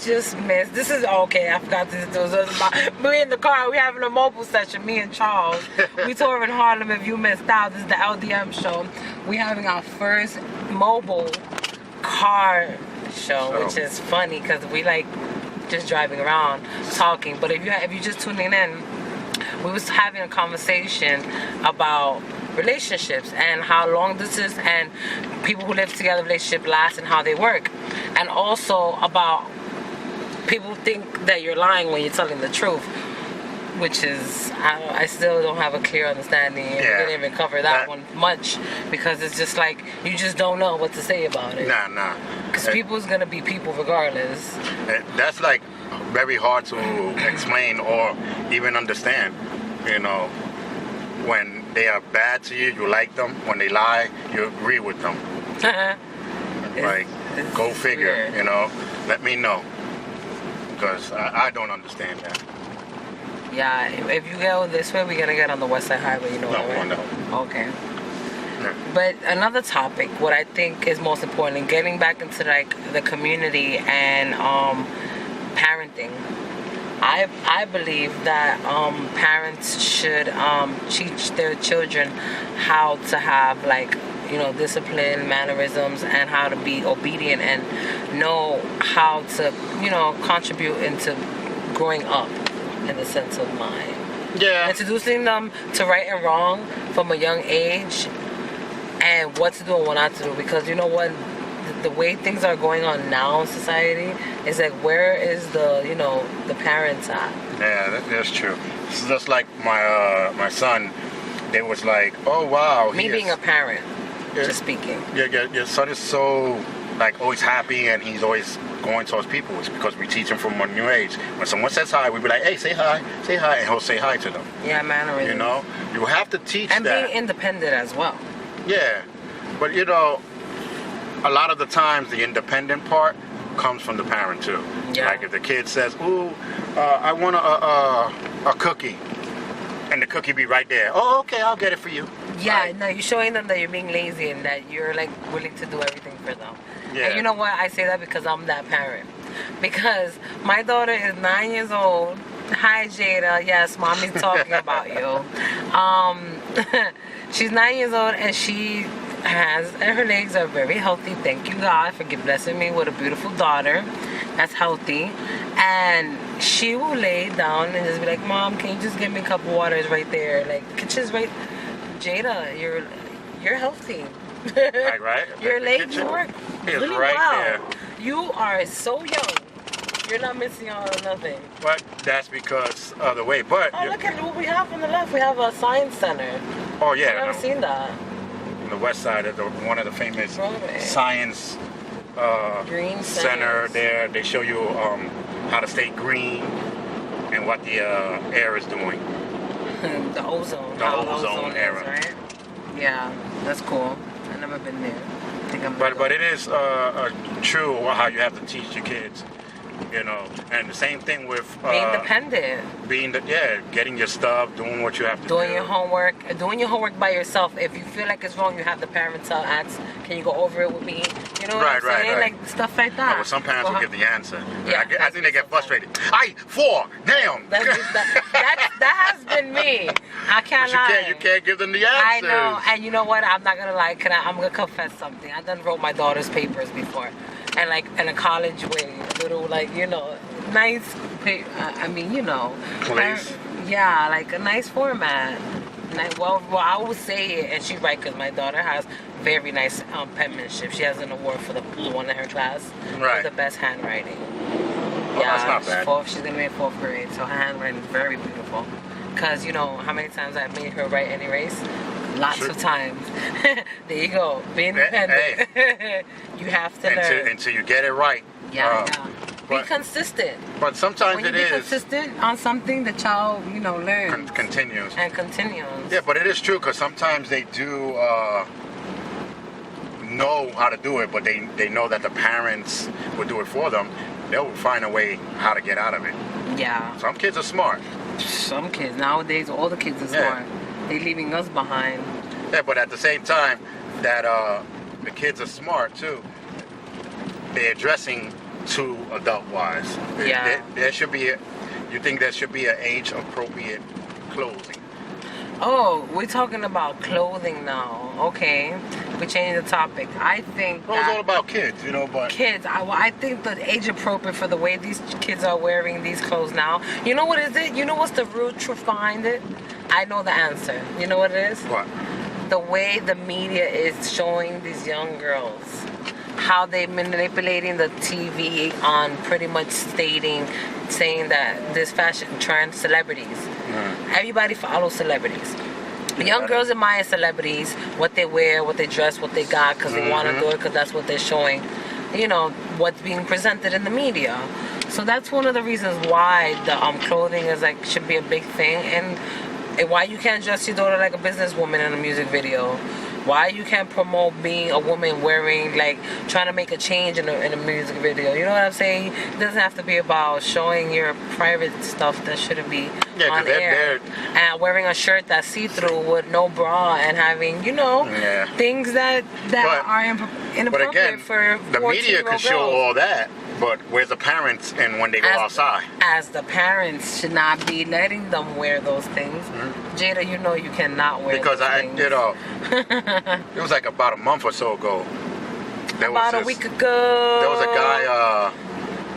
just missed. This is okay. I forgot to do this. We in the car. We having a mobile session. Me and Charles. We tour in Harlem. If you missed out, this is the LDM Show. We having our first mobile car show, which is funny because we like just driving around talking. But if you just tuning in, we was having a conversation about relationships and how long distance and people who live together relationship last and how they work, and also about people think that you're lying when you're telling the truth, which is I still don't have a clear understanding. We didn't even cover that one much because it's just like you just don't know what to say about it. Nah. Because people's gonna be people regardless. That's like very hard to explain or even understand. You know, when they are bad to you, you like them. When they lie, you agree with them. It's go figure. Weird. You know, let me know because I don't understand that. Yeah, if you go this way, we're gonna get on the West Side Highway. You know that, right? No. Okay. But another topic, what I think is most important, getting back into like the community and parenting. I believe that parents should teach their children how to have like, you know, discipline, mannerisms, and how to be obedient and know how to, you know, contribute into growing up in the sense of mind. Yeah. Introducing them to right and wrong from a young age and what to do and what not to do, because you know what, the way things are going on now in society is like, where is the, you know, the parents at? Yeah, that's true. It's just like my son, they was like, oh wow. Me being a parent, just speaking. Your son is so like always happy and he's always going towards people. It's because we teach him from a new age. When someone says hi, we be like, hey, say hi, and he'll say hi to them. Yeah, mannerisms. You know, you have to teach and that. And being independent as well. Yeah, but you know, a lot of the times the independent part comes from the parent too. Yeah. Like if the kid says, ooh, I want a cookie, and the cookie be right there. Oh, okay, I'll get it for you. Yeah, right. No, you're showing them that you're being lazy and that you're like willing to do everything for them. Yeah. And you know what? I say that because I'm that parent. Because my daughter is 9 years old. Hi, Jada. Yes, mommy's talking about you. She's 9 years old and her legs are very healthy. Thank you, God, for blessing me with a beautiful daughter that's healthy. And she will lay down and just be like, Mom, can you just give me a cup of water? It's right there. Like, the kitchen's right. Jada, you're healthy. Right. Your legs work really right well. there. You are so young. You're not missing out on nothing. But that's because of the way. But look at what we have on the left. We have a science center. Oh yeah. I've never seen that. On the west side of one of the famous science green center science. there. They show you how to stay green and what the air is doing. The ozone. The ozone era. Is, right? Yeah, that's cool. I've never been there. I think But it is true how you have to teach your kids, you know. And the same thing with being dependent. Getting your stuff, doing what you have to do. Doing your homework by yourself. If you feel like it's wrong, you have the parents ask, can you go over it with me? You know what I'm saying? Right. Like stuff like that. Well, some parents will give the answer. Yeah, I think they get frustrated. 4, damn. That has been me. I can't lie. You can't give them the answers. I know, and you know what? I'm not gonna lie. I'm gonna confess something. I done wrote my daughter's papers before, and like in a college way, little like, you know, nice. I mean, you know, place. Yeah, like a nice format. Well, I would say it, and she's right, because my daughter has very nice penmanship. She has an award for the one in her class for the best handwriting. Well, that's not bad. She's gonna be in 4th grade, so her handwriting is very beautiful. Because you know how many times I've made her write and erase? Lots of times. There you go. Being independent. Hey. You have to learn. Until you get it right. Yeah. Be consistent. But sometimes when you be consistent on something, the child, you know, learns. Continues. Yeah, but it is true, because sometimes they do know how to do it, but they know that the parents will do it for them. They'll find a way how to get out of it. Yeah. Some kids are smart. Some kids. Nowadays, all the kids are smart. They're leaving us behind. Yeah, but at the same time, that the kids are smart, too. They're addressing too adult-wise. Yeah. There should be you think there should be an age-appropriate clothing? Oh, we're talking about clothing now. Okay, we changed the topic. I think Well, it's all about kids, you know, but... kids, I think the age appropriate for the way these kids are wearing these clothes now. You know what is it? You know what's the root truth behind it? I know the answer. You know what it is? What? The way the media is showing these young girls, how they manipulating the TV on pretty much saying that this fashion trend, celebrities. Everybody follows celebrities. Young girls admire celebrities, what they wear, what they dress, what they got, because they want to do it, because that's what they're showing, you know, what's being presented in the media. So that's one of the reasons why the clothing is like should be a big thing, and why you can't dress your daughter like a businesswoman in a music video. Why you can't promote being a woman wearing, like, trying to make a change in a music video. You know what I'm saying? It doesn't have to be about showing your private stuff that shouldn't be on air. And wearing a shirt that's see-through with no bra and having, you know, things that are inappropriate but again, for 14-year-old the media could show all that, but where's the parents and when they go outside? As the parents should not be letting them wear those things. Jada, you know you cannot wear those things. You know, it was like about a month or so ago. About a week ago. There was a guy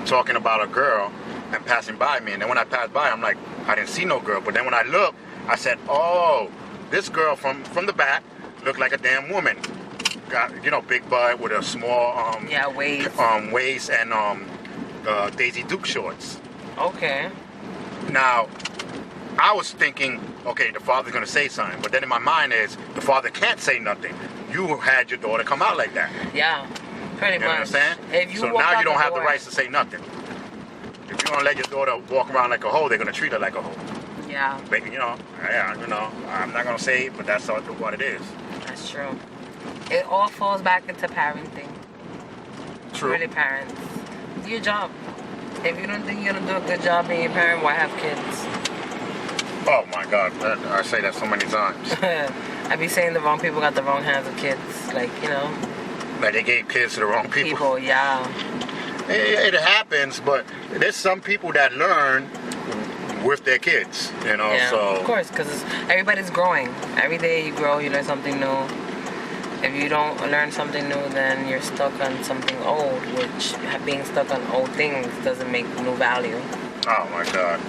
talking about a girl and passing by me, and then when I passed by, I'm like, I didn't see no girl. But then when I looked, I said, oh, this girl from the back looked like a damn woman. Got, you know, big butt with a small waist and Daisy Duke shorts. Okay. Now, I was thinking, okay, the father's gonna say something, but then in my mind is the father can't say nothing. You had your daughter come out like that. Yeah, pretty much. You understand? So now you don't have the rights to say nothing. If you're gonna let your daughter walk around like a hoe, they're gonna treat her like a hoe. Yeah. But, you know, I'm not gonna say it, but that's what it is. That's true. It all falls back into parenting. True. Really, parents. Do your job. If you don't think you're gonna do a good job being a parent, why have kids? Oh my God, I say that so many times. I be saying the wrong people got the wrong hands of kids. Like, you know. Like they gave kids to the wrong people. Yeah. It happens, but there's some people that learn with their kids, you know. Yeah, so of course, because everybody's growing. Every day you grow, you learn something new. If you don't learn something new, then you're stuck on something old, which being stuck on old things doesn't make new value. Oh my God.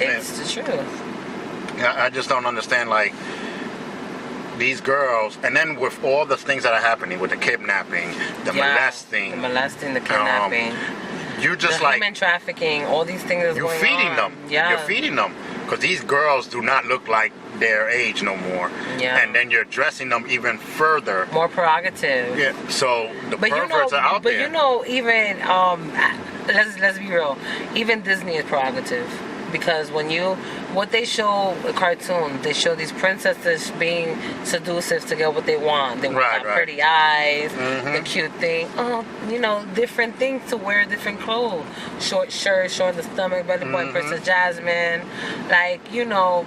It's the truth. I just don't understand, like, these girls, and then with all the things that are happening with the kidnapping, the molesting, the kidnapping, you just the human trafficking, all these things that's going on. You're feeding them. Yeah. You're feeding them. Because these girls do not look like their age no more. Yeah. And then you're dressing them even further. More prerogative. Yeah. So the perverts are out there. But you know, even let's be real. Even Disney is prerogative. Because what they show a cartoon, they show these princesses being seductive to get what they want. They want pretty eyes, the cute thing. You know, different things to wear, different clothes. Short shirts, showing the stomach, belly button, Princess Jasmine. Like, you know,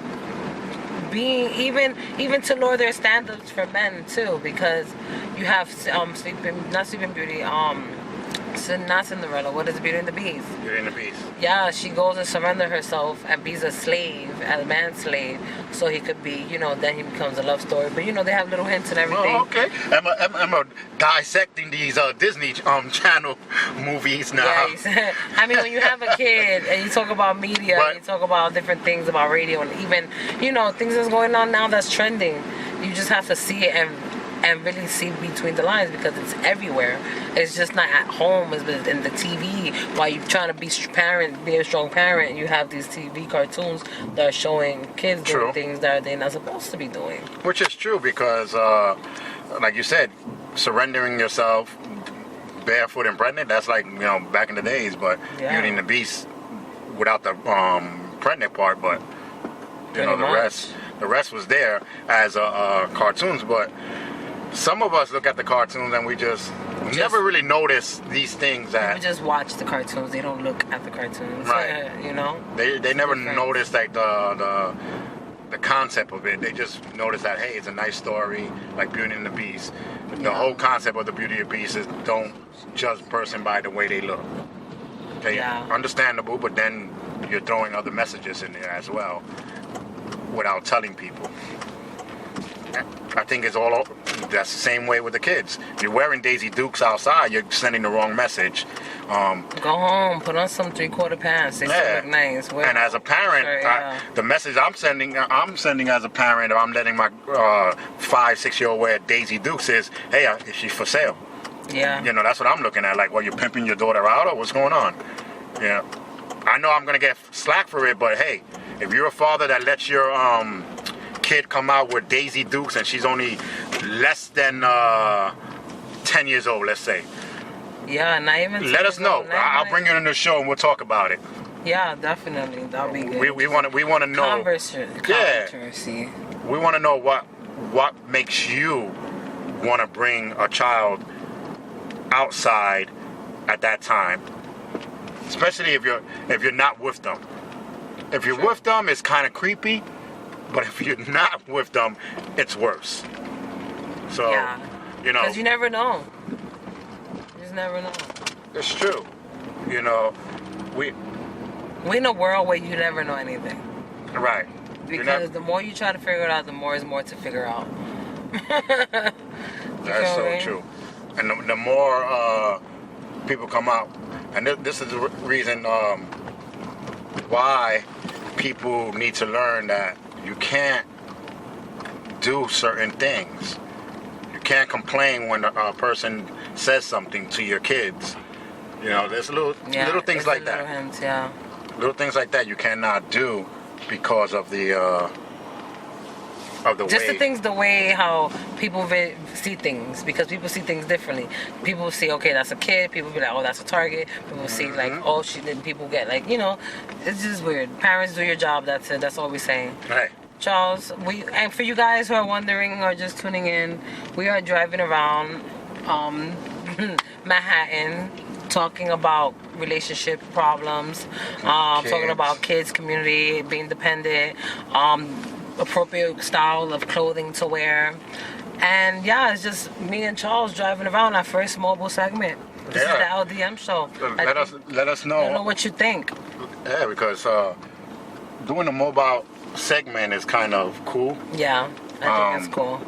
being even to lower their standards for men too, because you have Sleeping Beauty, not Cinderella. What is Beauty and the Beast? Beauty and the Beast. Yeah, she goes and surrenders herself and be a slave, a man's slave, so he could be, you know, then he becomes a love story. But, you know, they have little hints and everything. Oh, okay. I'm dissecting these Disney Channel movies now. Yeah, I mean, when you have a kid and you talk about media, and you talk about different things about radio, and even, you know, things that's going on now that's trending, you just have to see it and really see between the lines, because it's everywhere. It's just not at home. It's in the TV. While you're trying to be a strong parent, you have these TV cartoons that are showing kids doing things that they're not supposed to be doing. Which is true, because, like you said, surrendering yourself barefoot and pregnant, that's like, you know, back in the days, but Beauty and the Beast without the pregnant part, but, you know, the rest was there as cartoons, but some of us look at the cartoons and we just never really notice these things that... People just watch the cartoons. They don't look at the cartoons. Right. You know? They never notice, like, the concept of it. They just notice that, hey, it's a nice story, like Beauty and the Beast. The whole concept of the Beauty and the Beast is don't judge a person by the way they look. Okay, understandable, but then you're throwing other messages in there as well without telling people. I think it's all that's the same way with the kids. If you're wearing Daisy Dukes outside, you're sending the wrong message. Go home, put on some 3/4 pants. They still look nice. And as a parent, the message I'm sending as a parent, if I'm letting my 5-6-year-old wear Daisy Dukes, is, hey, is she for sale? Yeah. You know, that's what I'm looking at. Like, well, you're pimping your daughter out, or what's going on? Yeah. I know I'm gonna get slack for it, but hey, if you're a father that lets your kid come out with Daisy Dukes and she's only less than 10 years old, let's say. Yeah, not even. Let us know. I'll bring you on the show and we'll talk about it. Yeah, definitely. That'll be good. We want to know. Controversy. We want to know what makes you want to bring a child outside at that time, especially if you're not with them. If you're with them, it's kind of creepy. But if you're not with them, it's worse. So, you know. Because you never know. You just never know. It's true. You know, we in a world where you never know anything. Right. Because the more you try to figure it out, the more is more to figure out. That's so true. And the more people come out, and this is the reason why people need to learn that you can't do certain things. You can't complain when a person says something to your kids. You know, there's little things like that. Hints, little things like that you cannot do because of the way how people see things, because people see things differently. People see, okay, that's a kid. People be like, oh, that's a target. People see like, oh, she didn't. People get like, you know, it's just weird. Parents, do your job. That's it. That's all we're saying. Right. Charles, and for you guys who are wondering or just tuning in, we are driving around Manhattan, talking about relationship problems, talking about kids, community, being dependent, appropriate style of clothing to wear. And yeah, it's just me and Charles driving around our first mobile segment. This is the LDM Show. Let us know. Let us know what you think. Yeah, because doing a mobile segment is kind of cool. Yeah, I think it's cool.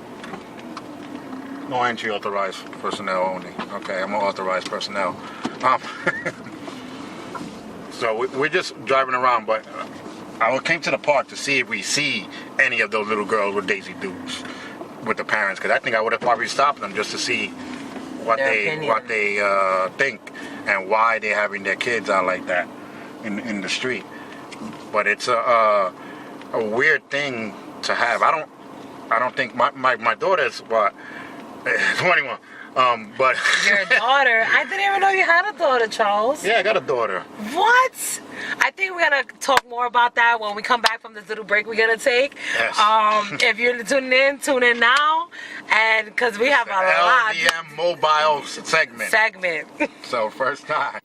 No entry authorized personnel only. Okay, I'm an authorized personnel. So we're just driving around, but I came to the park to see if we see any of those little girls with Daisy Dukes with the parents, because I think I would have probably stopped them just to see what they think and why they're having their kids out like that in the street. But it's a weird thing to have. I don't think my daughter's 21. But your daughter? I didn't even know you had a daughter, Charles. Yeah, I got a daughter. What? I think we're gonna talk more about that when we come back from this little break we're gonna take. Yes. If you're tuning in, tune in now, and because we have a lot. LDM mobile segment. So first time.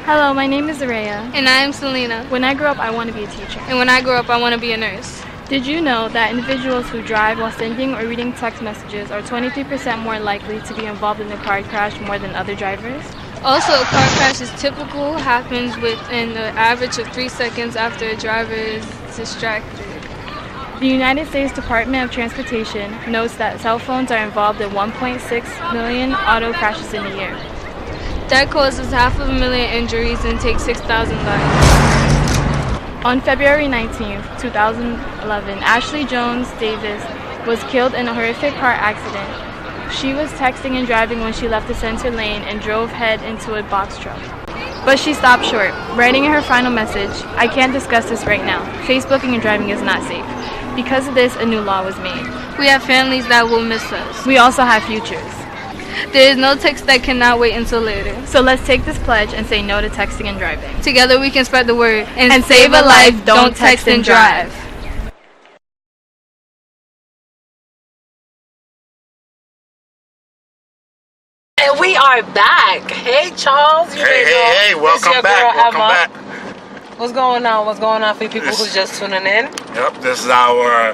Hello, my name is Araya. And I'm Selena. When I grow up, I want to be a teacher. And when I grow up, I want to be a nurse. Did you know that individuals who drive while sending or reading text messages are 23% more likely to be involved in a car crash more than other drivers? Also, a car crash is typical, happens within an average of 3 seconds after a driver is distracted. The United States Department of Transportation notes that cell phones are involved in 1.6 million auto crashes in a year. That causes 500,000 injuries and takes 6,000 lives. On February 19, 2011, Ashley Jones Davis was killed in a horrific car accident. She was texting and driving when she left the center lane and drove head into a box truck. But she stopped short, writing in her final message, "I can't discuss this right now. Facebooking and driving is not safe." Because of this, a new law was made. We have families that will miss us. We also have futures. There is no text that cannot wait until later. So let's take this pledge and say no to texting and driving. Together we can spread the word And save a life, don't text and drive. And we are back. Hey, Charles. Hey, welcome back. What's going on? What's going on for you people who's just tuning in? Yep, this is our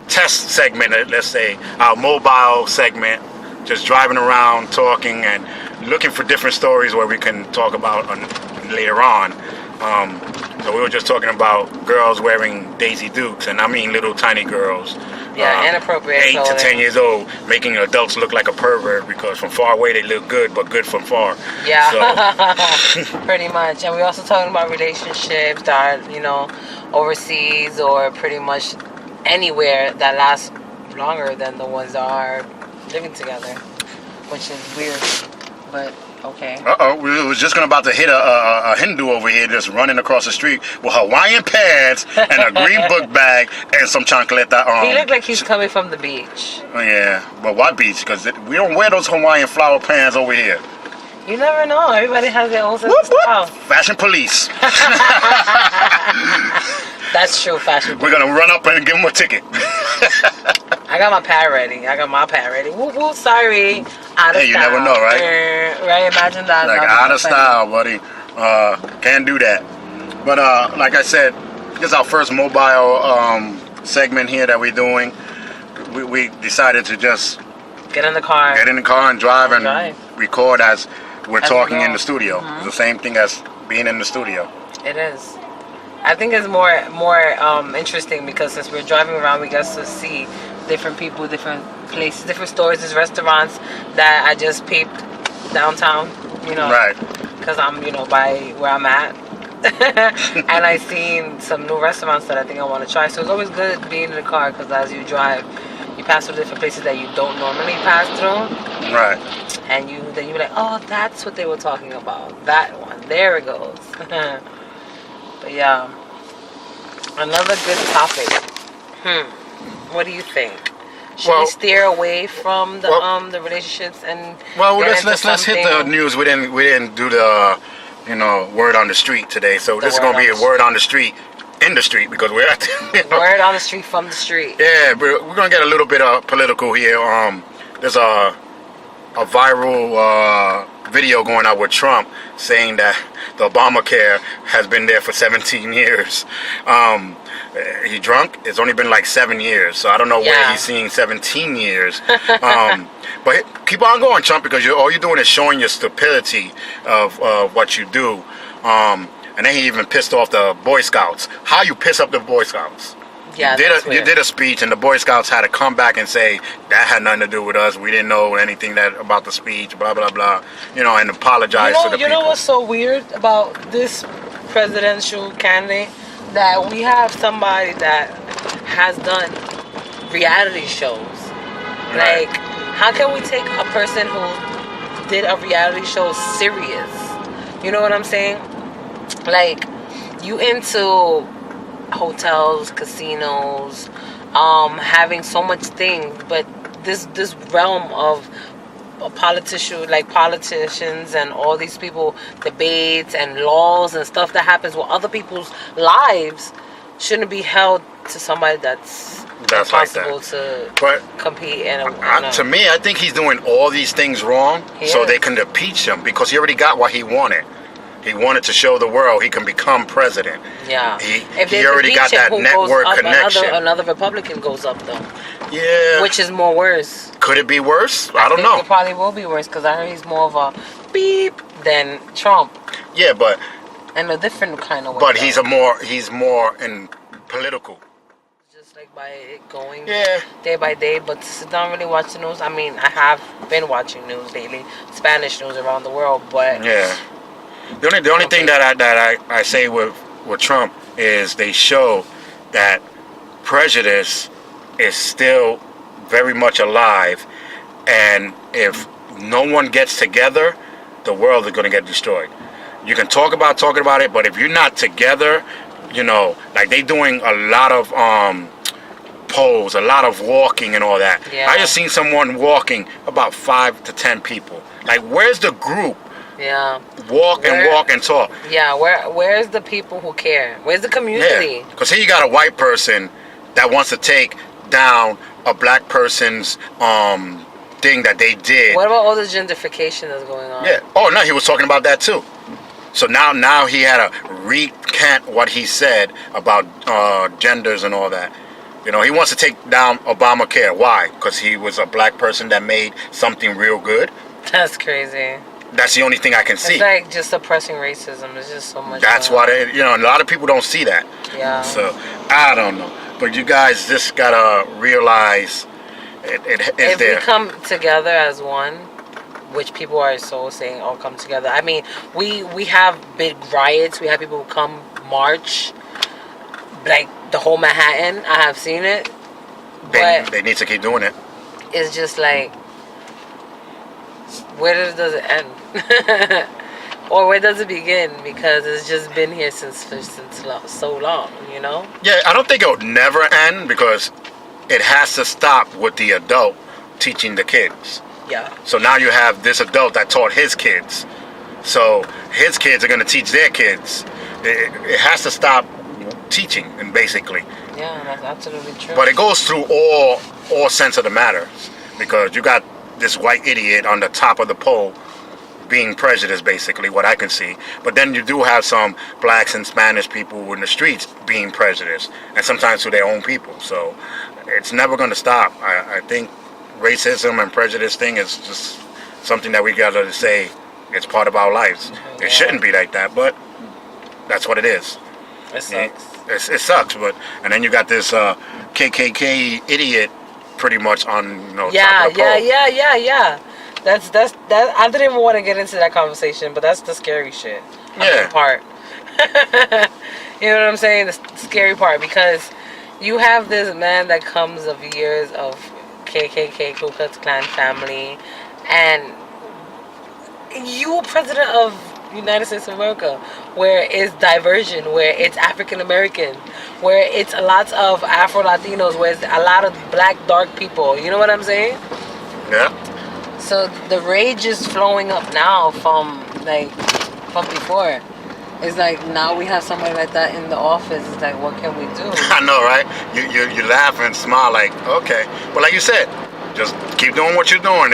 test segment, let's say, our mobile segment. Just driving around, talking, and looking for different stories where we can talk about later on. So we were just talking about girls wearing Daisy Dukes, and I mean little tiny girls. Yeah, inappropriate. 8 to 10 years old, making adults look like a pervert because from far away they look good, but good from far. Yeah, so. Pretty much. And we're also talking about relationships that are, overseas or pretty much anywhere that last longer than the ones that are living together, which is weird, but okay. We was just about to hit a Hindu over here just running across the street with Hawaiian pants and a green book bag and some chancleta. He looked like he's coming from the beach. Oh, yeah, but what beach? Because we don't wear those Hawaiian flower pants over here. You never know. Everybody has their own sense of style. Fashion police. That's true, fashion police. We're going to run up and give them a ticket. I got my pad ready. Woo woo, sorry. Out of style. Hey, you never know, right? Right, imagine that. Like, out of style, buddy. Can't do that. But like I said, this is our first mobile segment here that we're doing. We decided to just get in the car and drive and record as we're talking in the studio. Mm-hmm. It's the same thing as being in the studio. It is. I think it's more interesting because since we're driving around, we get to see different people, different places, different stores, there's restaurants that I just peeped downtown, Right. Because I'm, by where I'm at. And I seen some new restaurants that I think I want to try. So it's always good being in the car because as you drive, you pass through different places that you don't normally pass through. Right. And then you're like, oh, that's what they were talking about. That one. There it goes. But yeah, another good topic. What do you think? Should we steer away from the relationships and let's hit the news. We didn't do the word on the street today. So this is gonna be a word on the street in the street because we're at the, word on the street from the street. Yeah, but we're gonna get a little bit political here. There's a viral video going out with Trump saying that the Obamacare has been there for 17 years. He drunk? It's only been like 7 years, so I don't know where he's seeing 17 years. But keep on going, Trump, because all you're doing is showing your stupidity of what you do. And then he even pissed off the Boy Scouts. How you piss up the Boy Scouts? Yeah, you did a speech, and the Boy Scouts had to come back and say that had nothing to do with us. We didn't know anything about the speech, blah blah blah. And apologize to the people. You know what's so weird about this presidential candidate? That we have somebody that has done reality shows. Right. Like, how can we take a person who did a reality show serious? You know what I'm saying? Like, you into hotels, casinos, having so much things, but this realm of politicians and all these people, debates and laws and stuff that happens with other people's lives shouldn't be held to somebody that's impossible like that. to compete in to me, I think he's doing all these things wrong so they can impeach him because he already got what he wanted. He wanted to show the world he can become president. Yeah. He already got that network connection. Another Republican goes up, though. Yeah. Which is more worse. Could it be worse? I don't know. It probably will be worse because I heard he's more of a beep than Trump. Yeah, but... In a different kind of way. But he's more in political. Just like by it going day by day, but to sit down and really watch the news. I mean, I have been watching news lately, Spanish news around the world, but... Yeah. The only thing that I say with Trump is they show that prejudice is still very much alive, and if no one gets together, the world is going to get destroyed. You can talking about it, but if you're not together, like they doing a lot of poles, a lot of walking and all that. Yeah. I just seen someone walking, about 5 to 10 people. Like, where's the group? Yeah. Walk and talk. Yeah, where's the people who care? Where's the community? Yeah, because here you got a white person that wants to take down a black person's thing that they did. What about all the gentrification that's going on? Yeah. Oh no, he was talking about that too. So now he had to recant what he said about genders and all that. You know, he wants to take down Obamacare. Why? Because he was a black person that made something real good. That's crazy. That's the only thing I can see. It's like just suppressing racism. It's just so much. That's why a lot of people don't see that. Yeah. So I don't know, but you guys just gotta realize it's if there. we come together as one, which people are so saying, "Oh, come together." I mean, we have big riots. We have people who come march, like the whole Manhattan. I have seen it, but They need to keep doing it. it's just like, where does it end? Or where does it begin? Because it's just been here since so long, you know? Yeah, I don't think it'll never end because it has to stop with the adult teaching the kids. Yeah. So now you have this adult that taught his kids. So his kids are going to teach their kids. It has to stop teaching, and basically. Yeah, that's absolutely true. But it goes through all sense of the matters because you got this white idiot on the top of the pole being prejudiced, basically, what I can see. But then you do have some blacks and Spanish people in the streets being prejudiced, and sometimes to their own people. So it's never going to stop. I think racism and prejudice thing is just something that we got to say it's part of our lives. Yeah. It shouldn't be like that, but that's what it is. It sucks. It sucks, but and then you got this KKK idiot pretty much on top of the pole. Yeah. That's I didn't even want to get into that conversation, but that's the scary shit. Yeah. Part. You know what I'm saying? The scary part, because you have this man that comes of years of KKK, Ku Klux Klan family, and you president of United States of America, where it's diversion, where it's African American, where it's lots of Afro Latinos, where it's a lot of black dark people. You know what I'm saying? Yeah. So the rage is flowing up now from before. It's like now we have somebody like that in the office. It's like, what can we do? I know, right? You laugh and smile like, okay. But like you said, just keep doing what you're doing.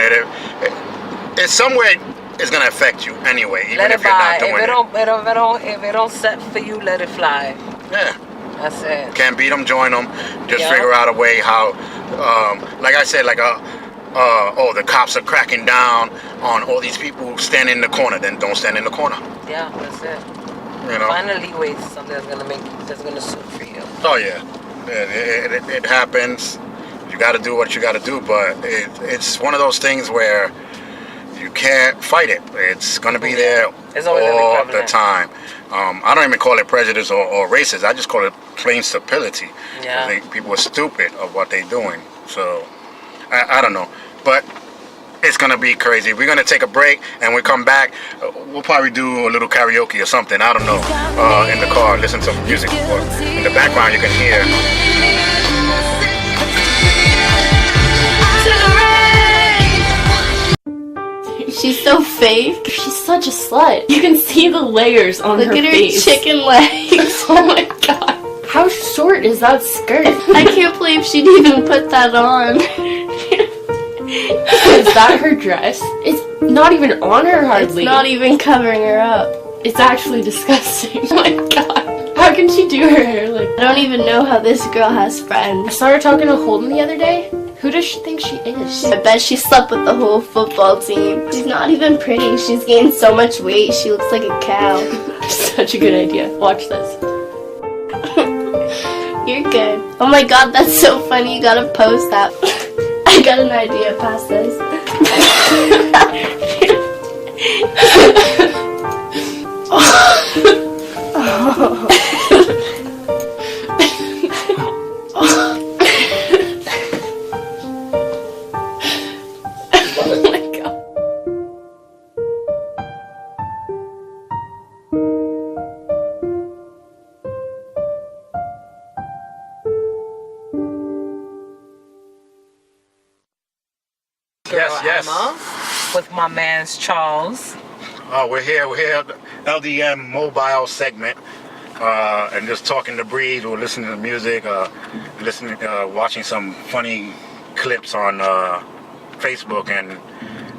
It's some way it's gonna affect you anyway, even if you're not doing it. If it don't set for you, let it fly. Yeah. That's it. Can't beat them, join them. Just Yeah. figure out a way how, like I said, the cops are cracking down on all these people standing in the corner. Then don't stand in the corner. Yeah, that's it. You know. Find a leeway to something that's gonna suit for you. Oh yeah, it happens. You got to do what you got to do, but it's one of those things where you can't fight it. It's gonna be there It's always gonna be all the prevalent. time. I don't even call it prejudice or racist. I just call it plain stupidity. Yeah. I think people are stupid of what they're doing. So I don't know, but it's gonna be crazy. We're gonna take a break, and we come back. We'll probably do a little karaoke or something. I don't know. In the car, listen to some music. Or in the background, you can hear. She's so fake. She's such a slut. You can see the layers on her face. Look at her chicken legs. Oh my god. How short is that skirt? I can't believe she'd even put that on. Is that her dress? It's not even on her hardly. It's not even covering her up. It's actually disgusting. Oh my god. How can she do her hair like that? I don't even know how this girl has friends. I saw her talking to Holden the other day. Who does she think she is? I bet she slept with the whole football team. She's not even pretty. She's gained so much weight. She looks like a cow. Such a good idea. Watch this. You're good. Oh my god, that's so funny. You gotta post that. I got an idea past this. Oh my god. with my man's Charles. We're here, LDM mobile segment, and just talking to breeze. We're listening to music, watching some funny clips on Facebook. And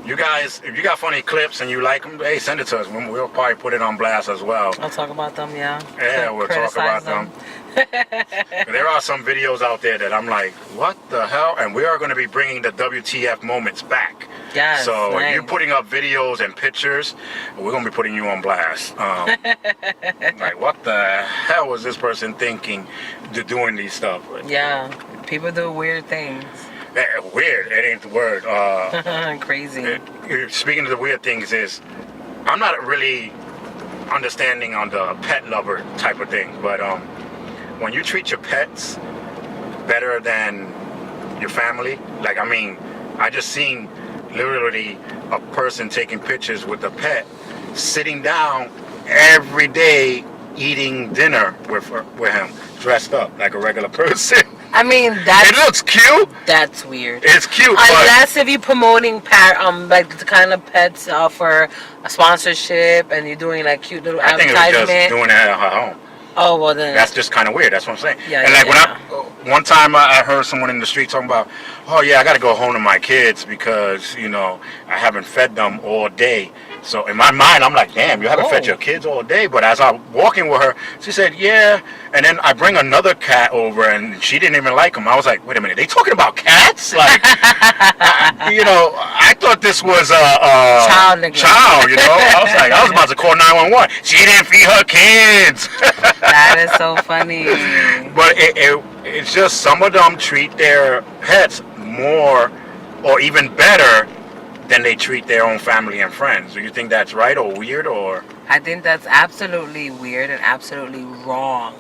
you guys, if you got funny clips and you like them, hey, send it to us. We'll probably put it on blast as well. I'll talk about them, yeah. Yeah, we'll talk about them. There are some videos out there that I'm like, what the hell? And we are going to be bringing the WTF moments back. Yes, so nice. you're putting up videos and pictures, we're going to be putting you on blast. Like, what the hell was this person thinking to doing these stuff? Yeah, people do weird things. Weird, it ain't the word. Crazy. Speaking of the weird things is, I'm not really understanding on the pet lover type of thing, but when you treat your pets better than your family, like, I mean, I just seen literally a person taking pictures with a pet, sitting down every day eating dinner with him, dressed up like a regular person. I mean, it looks cute. That's weird. It's cute, unless if you're promoting like the kind of pets for a sponsorship and you're doing like cute little advertisement. I think it was just doing it at her home. Oh, well then. That's just kind of weird. That's what I'm saying. Yeah, and like one time I heard someone in the street talking about, oh yeah, I got to go home to my kids because, you know, I haven't fed them all day. So in my mind, I'm like, damn, you haven't fed your kids all day. But as I'm walking with her, she said, yeah. And then I bring another cat over and she didn't even like them. I was like, wait a minute, they talking about cats? Like, you know, I thought this was a child, you know. I was about to call 911. She didn't feed her kids. That is so funny. But it's just some of them treat their pets more or even better than they treat their own family and friends. Do you think that's right or weird or? I think that's absolutely weird and absolutely wrong.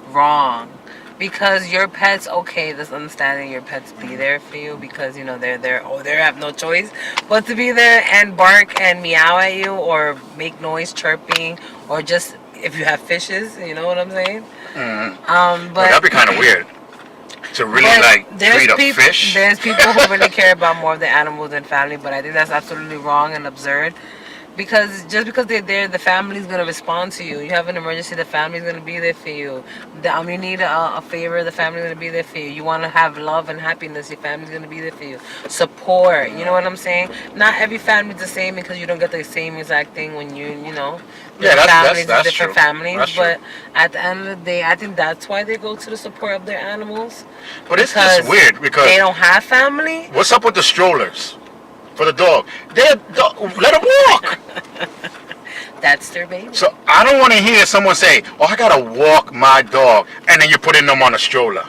Wrong. Because your pets, okay, just understanding your pets be there for you because, you know, they're there, they have no choice but to be there and bark and meow at you or make noise chirping or just if you have fishes, you know what I'm saying? Mm-hmm. But that'd be kind of weird. To really treat a fish. There's people who really care about more of the animals than family, but I think that's absolutely wrong and absurd. Because just because they're there, the family's gonna respond to you. You have an emergency, the family's gonna be there for you. You need a favor, the family's gonna be there for you. You want to have love and happiness, your family's gonna be there for you. Support, you know what I'm saying? Not every family's the same because you don't get the same exact thing when you know. Yeah, that's different true. families, that's but true. At the end of the day, I think that's why they go to the support of their animals. But it's just weird because they don't have family. What's up with the strollers for the dog? Let them walk. That's their baby. So I don't want to hear someone say, "Oh, I gotta walk my dog," and then you're putting them on a stroller.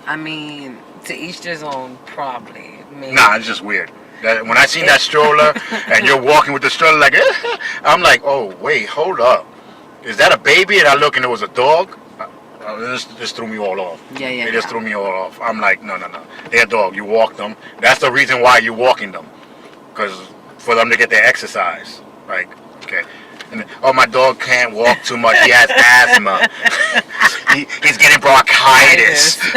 I mean, to each their own, probably. Maybe. Nah, it's just weird. When I seen that stroller and you're walking with the stroller like, I'm like, oh wait, hold up, is that a baby? And I look and it was a dog. This threw me all off. Yeah. It just threw me all off. I'm like, no, they're a dog. You walk them. That's the reason why you're walking them, because for them to get their exercise. Like, okay. And, oh, my dog can't walk too much. He has asthma. He's getting bronchitis. He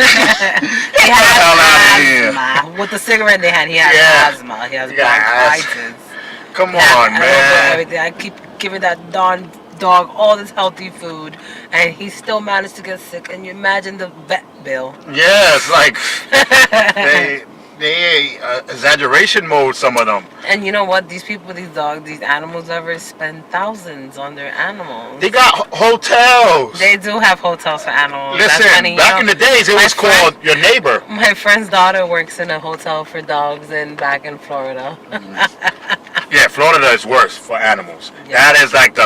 has asthma. With the cigarette they had, he has asthma. He has bronchitis. Come on, man. Everything. I keep giving that darn dog all this healthy food, and he still managed to get sick. And you imagine the vet bill. Yes, like they exaggeration mode, some of them. And you know what? These people, these dogs, these animals lovers spend thousands on their animals. They got hotels. They do have hotels for animals. Listen, that's funny. back in the days, it was called Your Neighbor. My friend's daughter works in a hotel for dogs back in Florida. Yeah, Florida is worse for animals. Yeah. That is like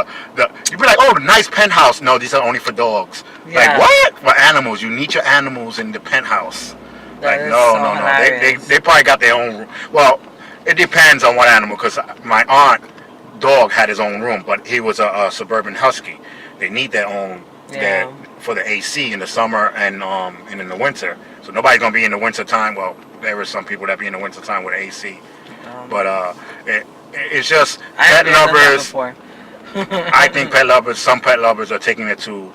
you'd be like, oh, nice penthouse. No, these are only for dogs. Yeah. Like, what? For animals. You need your animals in the penthouse. That like, no. They probably got their own room. Well, it depends on what animal, because my aunt dog had his own room, but he was a suburban husky. They need their own for the AC in the summer and in the winter. So nobody's going to be in the winter time. Well, there are some people that be in the winter time with AC. But it's just pet lovers. I think some pet lovers are taking it to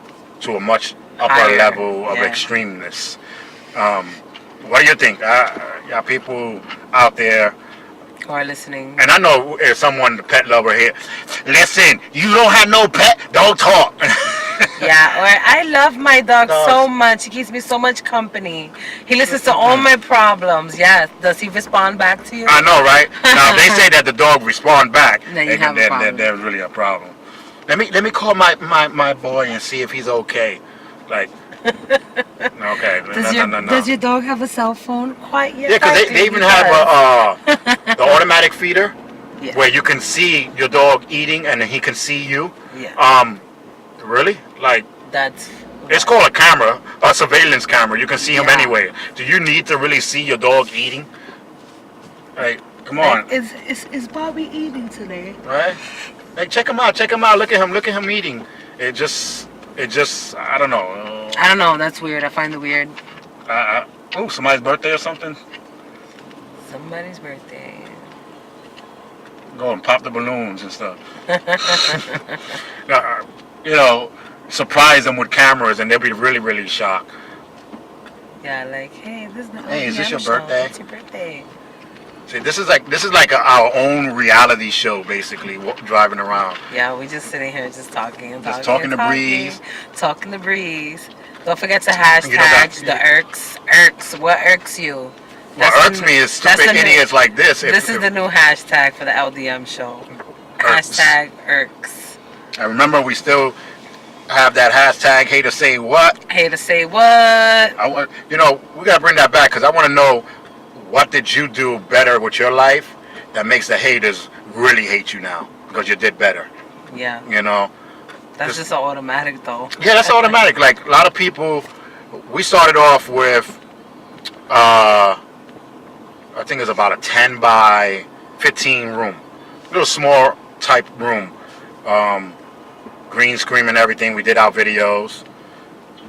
a much upper level of extremeness. What do you think? People out there who are listening. And I know if someone, the pet lover here, listen, you don't have no pet, don't talk. Yeah, or I love my dog so much. He keeps me so much company. He listens to all my problems. Yes. Does he respond back to you? I know, right? Now, if they say that the dog respond back, then you have a problem. There's really a problem. Let me call my boy and see if he's okay. Like, okay. Does your dog have a cell phone? Quite yet? Yeah, because they even have the automatic feeder where you can see your dog eating and he can see you. Yeah. Really? Like, that's... It's called a camera, a surveillance camera. You can see him anyway. Do you need to really see your dog eating? Like, come on. Is Bobby eating today? Right? Like, check him out. Check him out. Look at him eating. It just, I don't know. I don't know. That's weird. I find it weird. Oh, somebody's birthday or something? Somebody's birthday. Go and pop the balloons and stuff. Now, you know, surprise them with cameras and they'll be really, really shocked. Yeah, like, hey, is this your birthday? It's your birthday. See, this is like our own reality show, basically, driving around. Yeah, we just sitting here just talking and talking. Just talking and the breeze. Talking the breeze. Don't forget to hashtag the irks. Irks. What irks you? What irks me is stupid idiots like this. This is the new hashtag for the LDM show. Hashtag irks. I remember we still have that hashtag, hey to say what? Hey to say what? We gotta bring that back because I want to know what did you do better with your life that makes the haters really hate you now because you did better. Yeah. You know. That's just automatic though. Yeah, that's automatic. Like a lot of people, we started off with, I think it's about a 10 by 15 room, little small type room. Green screen and everything. We did our videos.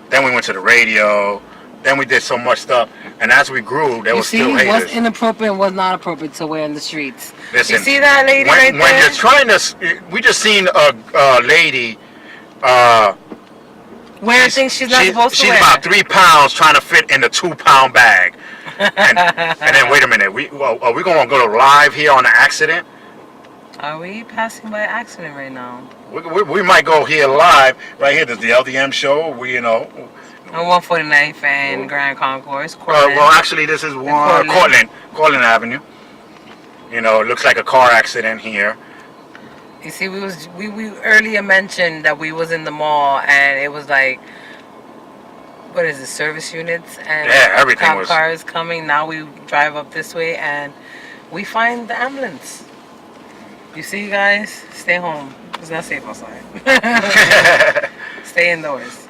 Then we went to the radio. Then we did so much stuff. And as we grew, there was still haters. What's inappropriate and what's not appropriate to wear in the streets. Listen, you see that lady right there? When you're trying to... We just seen a lady... wearing things she's not supposed to wear. She's about 3 pounds trying to fit in a 2-pound bag. and then, wait a minute. Are we going to go live here on the accident? Are we passing by accident right now? We might go here live. Right here, there's the LDM show. On 149th and Grand Concourse. Well, actually, this is Cortland Avenue. It looks like a car accident here. You see, we earlier mentioned that we was in the mall and it was like, what is it, service units and everything was cars coming. Now we drive up this way and we find the ambulance. You see, guys, stay home. It's not safe outside. Stay indoors.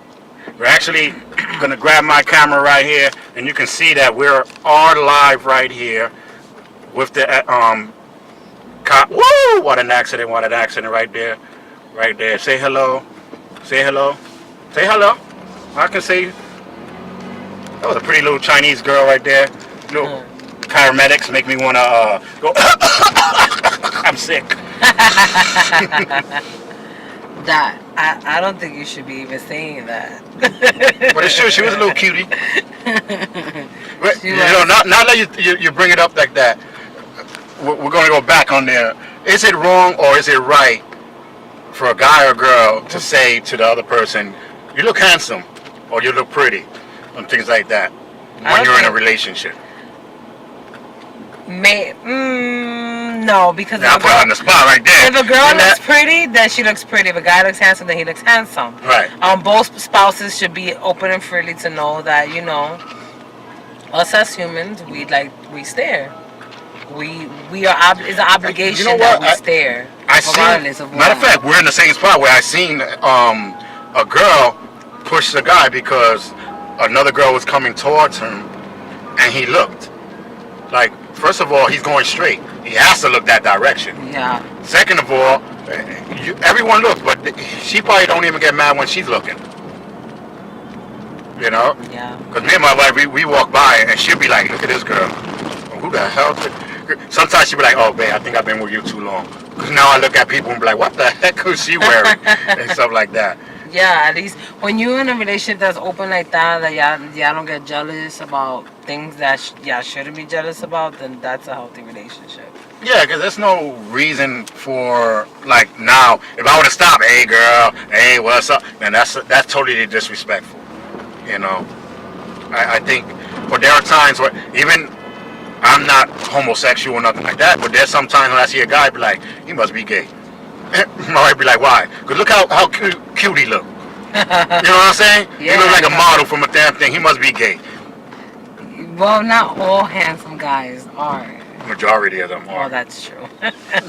We're actually going to grab my camera right here, and you can see that we're all live right here with the cop. Woo! What an accident right there. Right there. Say hello. Say hello. Say hello. I can say that was a pretty little Chinese girl right there. Little paramedics make me want to go. I'm sick. That I don't think you should be even saying that. But it's true. She was a little cutie. But, now that you bring it up like that, we're going to go back on there. Is it wrong or is it right for a guy or girl to say to the other person, "You look handsome" or "You look pretty," and things like that when you're in a relationship? No, because I put her on the spot right there. If a girl looks pretty, then she looks pretty. If a guy looks handsome, then he looks handsome. Right. Both spouses should be open and freely to know that us as humans, we stare. It's an obligation that we stare. Matter of fact, we're in the same spot where I seen a girl push the guy because another girl was coming towards him, and he looked. Like, first of all, he's going straight. He has to look that direction. Yeah. Second of all, everyone looks, but she probably don't even get mad when she's looking. Yeah. Because me and my wife, we walk by and she'll be like, "Look at this girl. Who the hell?" Sometimes she'll be like, "Oh, babe, I think I've been with you too long." Because now I look at people and be like, "What the heck is she wearing?" and stuff like that. Yeah, at least when you're in a relationship that's open like that y'all don't get jealous about things that y'all shouldn't be jealous about, then that's a healthy relationship. Yeah, because there's no reason for, like, now, if I would have stopped, hey girl, hey, what's up? Then that's totally disrespectful. You know, I think, but there are times where even I'm not homosexual or nothing like that, but there's sometimes when I see a guy be like, he must be gay. My wife be like, why? Because look how cute he look. You know what I'm saying? Yeah, he look like a model from a damn thing. He must be gay. Well, not all handsome guys are. Majority of them are. Oh, that's true.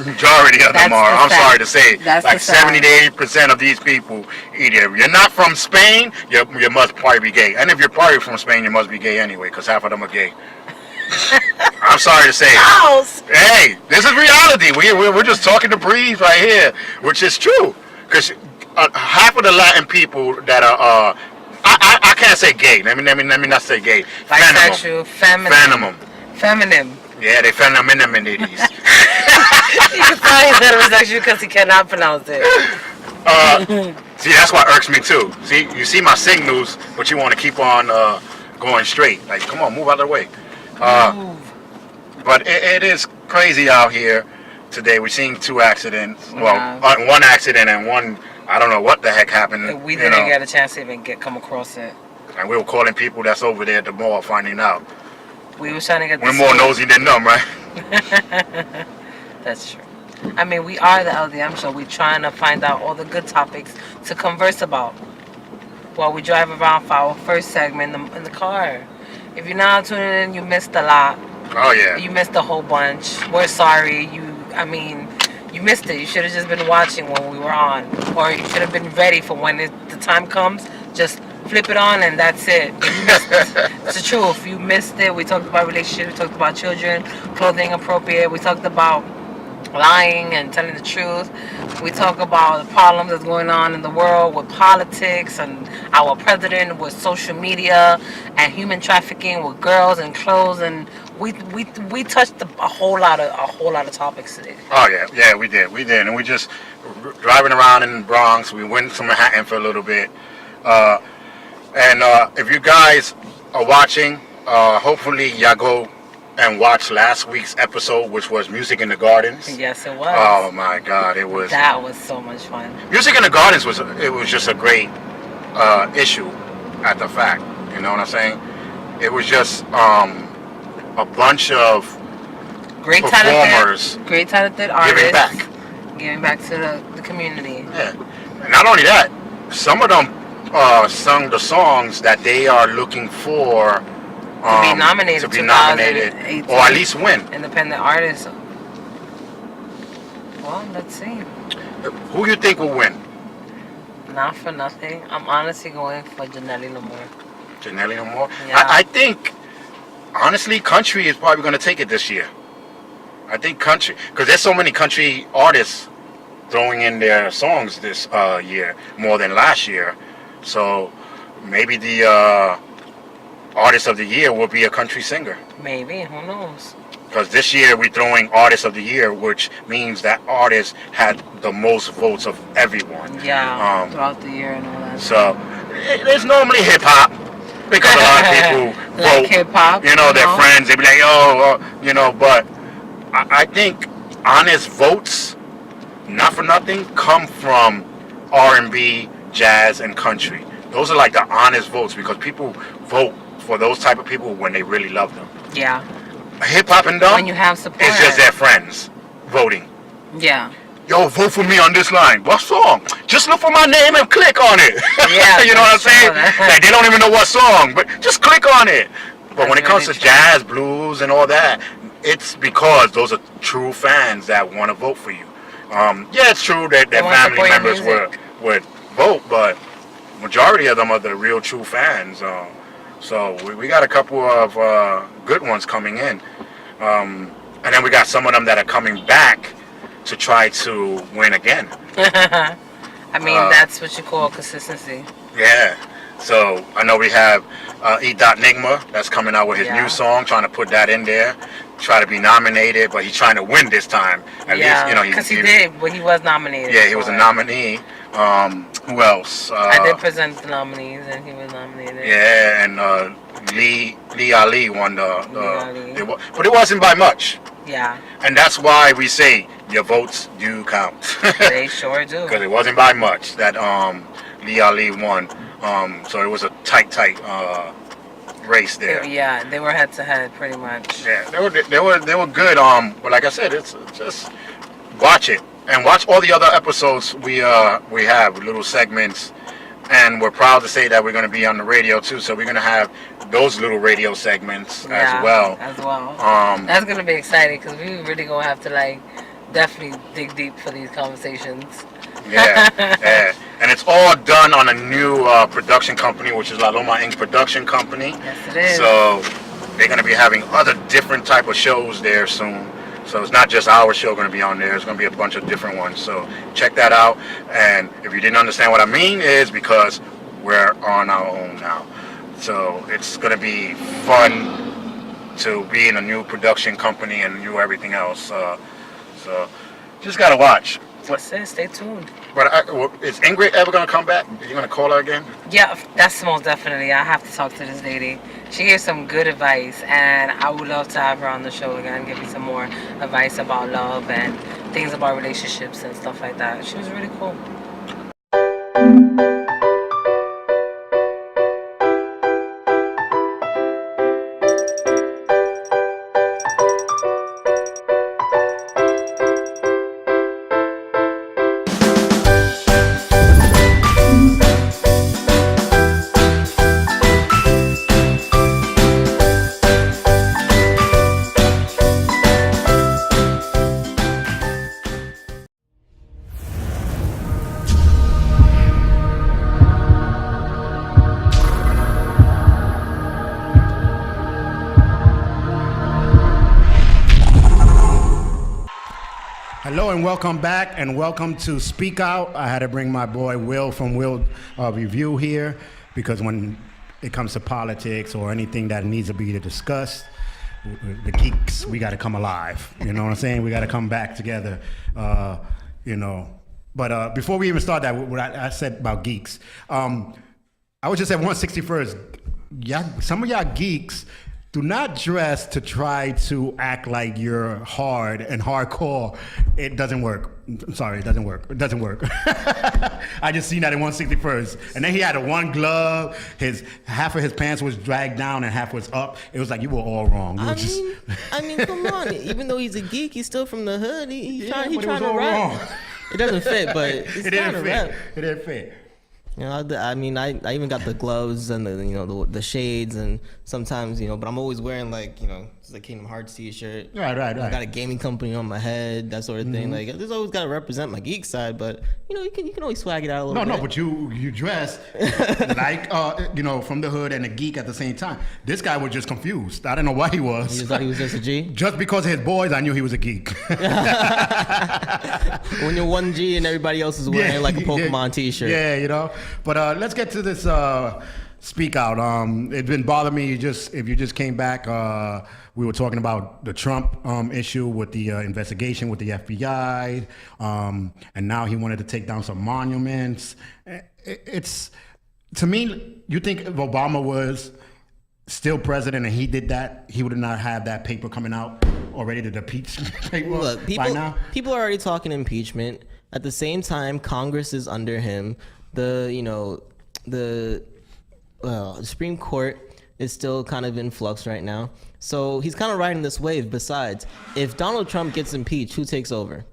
Majority of them are. I'm sorry to say. That's like 70 to 80% of these people, either you're not from Spain, you must probably be gay. And if you're probably from Spain, you must be gay anyway, because half of them are gay. I'm sorry to say. Hey, this is reality. We're just talking to breeze right here, which is true. Because half of the Latin people that are, I can't say gay. Let me not say gay. Bisexual, feminine. Yeah, they femininity. You can tell he's heterosexual because he cannot pronounce it. See, that's what irks me too. See, you see my signals, but you want to keep on going straight. Like, come on, move out of the way. But it is crazy out here today. We're seeing 2 accidents. Well, one accident and one, I don't know what the heck happened. We didn't get a chance to even come across it. And we were calling people that's over there at the mall, finding out. We were trying to get. We're more nosy than them, right? That's true. I mean, we are the LDM Show. We're trying to find out all the good topics to converse about while we drive around for our first segment in the car. If you're not tuning in, you missed a lot. Oh yeah. You missed a whole bunch. We're sorry. You missed it. You should have just been watching when we were on, or you should have been ready for when the time comes. Just flip it on and that's it. You missed it. It's the truth. You missed it. We talked about relationships. We talked about children, clothing appropriate. We talked about lying and telling the truth. We talk about the problems that's going on in the world with politics and our president, with social media and human trafficking with girls and clothes, and we touched a whole lot of topics today. Oh yeah, we did, and we just driving around in the Bronx. We went to Manhattan for a little bit, and if you guys are watching, hopefully y'all go and watch last week's episode, which was Music in the Gardens. Yes, it was. Oh my God, that was so much fun. Music in the Gardens was just a great issue at the fact. You know what I'm saying? It was just a bunch of great performers, talented artists giving back to the community. Yeah, and not only that, some of them sung the songs that they are looking for to be nominated, or at least win. Independent artists. Well, let's see. Who you think will win? Not for nothing, I'm honestly going for Janelle Lamore. Janelle Lamore? Yeah. I think, honestly, country is probably going to take it this year. I think country, because there's so many country artists throwing in their songs this year, more than last year. So maybe the Artist of the Year will be a country singer. Maybe, who knows? Because this year we're throwing Artist of the Year, which means that artist had the most votes of everyone. Yeah, throughout the year and all that. So there's normally hip hop, because a lot of people vote. Like hip hop, you know, their friends, they be like, you know. But I think honest votes, not for nothing, come from R&B, jazz, and country. Those are like the honest votes, because people vote for those type of people when they really love them. Yeah. Hip hop and them, when you have support, it's just their friends voting. Yeah. Yo, vote for me on this line. What song? Just look for my name and click on it. Yeah. You know what I'm saying? Like, they don't even know what song, but just click on it. But when it comes to jazz, blues, and all that, it's because those are true fans that want to vote for you. Yeah, it's true that their family members would vote, but majority of them are the real true fans. So we got a couple of good ones coming in, and then we got some of them that are coming back to try to win again. I mean, that's what you call consistency. Yeah. So I know we have E.Nigma that's coming out with his new song, trying to put that in there, try to be nominated, but he's trying to win this time. At least, you know, because he did when he was nominated. Yeah, he was a nominee. Who else? I did present the nominees, and he was nominated. Yeah, and Lee Ali won but it wasn't by much. Yeah. And that's why we say your votes do count. They sure do. Because it wasn't by much that Lee Ali won. So it was a tight race there. Yeah, they were head to head pretty much. Yeah, they were good. But like I said, it's just watch it and watch all the other episodes we have, little segments, and we're proud to say that we're going to be on the radio too. So we're going to have those little radio segments as well. That's going to be exciting because we really going to have to like definitely dig deep for these conversations. Yeah, yeah. And it's all done on a new production company, which is Laloma Inc. production company. Yes, it is. So they're going to be having other different type of shows there soon. So it's not just our show going to be on there. It's going to be a bunch of different ones. So check that out. And if you didn't understand what I mean, is because we're on our own now. So it's going to be fun to be in a new production company and new everything else. So just got to watch. That's it. Stay tuned. But is Ingrid ever going to come back? Are you going to call her again? Yeah, that's most definitely. I have to talk to this lady. She gave some good advice, and I would love to have her on the show again, give me some more advice about love and things about relationships and stuff like that. She was really cool. Hello and welcome back, and welcome to Speak Out. I had to bring my boy Will from Will Review here because when it comes to politics or anything that needs to be discussed, the geeks, we got to come alive. You know what I'm saying? We got to come back together. You know. But before we even start that, what I said about geeks, I was just at 161st. Some of y'all geeks do not dress to try to act like you're hard and hardcore. It doesn't work. I'm sorry, it doesn't work. It doesn't work. I just seen that in 161st. And then he had a one glove. Half of his pants was dragged down and half was up. It was like you were all wrong. I mean, come on. Even though he's a geek, he's still from the hood. He's trying to rap. It doesn't fit, but it's trying to rap. It didn't fit. You know, I mean, I even got the gloves and the shades, and sometimes, but I'm always wearing it's a Kingdom Hearts t-shirt. Right. I got a gaming company on my head, that sort of thing. Like, there's always got to represent my geek side, but you can always swag it out a little bit. No, but you dress like from the hood and a geek at the same time. This guy was just confused. I don't know what he was. You just thought he was just a G? Just because of his boys, I knew he was a geek. When you're 1G and everybody else is wearing like a Pokemon t-shirt. Yeah, But let's get to this Speak Out. It's been bothering me. If you just came back, we were talking about the Trump issue with the investigation with the FBI, and now he wanted to take down some monuments. It's, to me, you think if Obama was still president and he did that, he would not have that paper coming out already, the impeachment paper. Look, by now? People are already talking impeachment. At the same time, Congress is under him. The Supreme Court is still kind of in flux right now. So he's kind of riding this wave. Besides, if Donald Trump gets impeached, who takes over?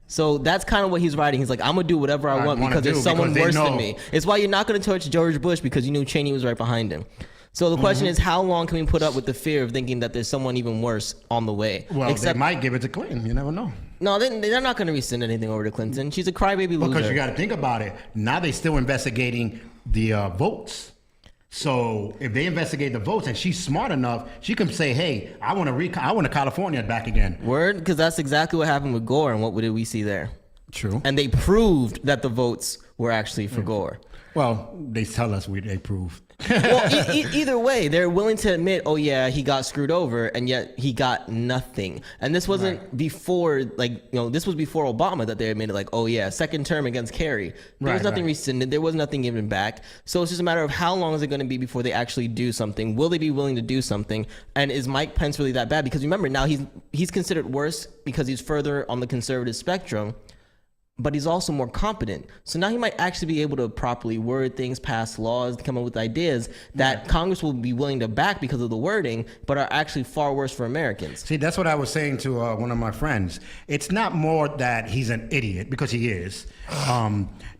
So that's kind of what he's riding. He's like, I'm going to do whatever I want because there's someone worse than me. It's why you're not going to touch George Bush, because you knew Cheney was right behind him. So the question is, how long can we put up with the fear of thinking that there's someone even worse on the way? Well, they might give it to Clinton. You never know. No, they're not going to rescind anything over to Clinton. She's a crybaby loser. Because you got to think about it. Now they're still investigating the votes. So if they investigate the votes and she's smart enough, she can say, "Hey, I want California back again." Word, because that's exactly what happened with Gore, and what did we see there? True. And they proved that the votes were actually for Gore. Well, they tell us they prove. Well, either way, they're willing to admit, oh yeah, he got screwed over, and yet he got nothing. And this wasn't before, this was before Obama that they admitted, like, oh yeah, second term against Kerry. There was nothing rescinded. There was nothing given back. So it's just a matter of how long is it going to be before they actually do something? Will they be willing to do something? And is Mike Pence really that bad? Because remember, now he's considered worse because he's further on the conservative spectrum. But he's also more competent. So now he might actually be able to properly word things, pass laws, come up with ideas that Congress will be willing to back because of the wording, but are actually far worse for Americans. See, that's what I was saying to one of my friends. It's not more that he's an idiot, because he is.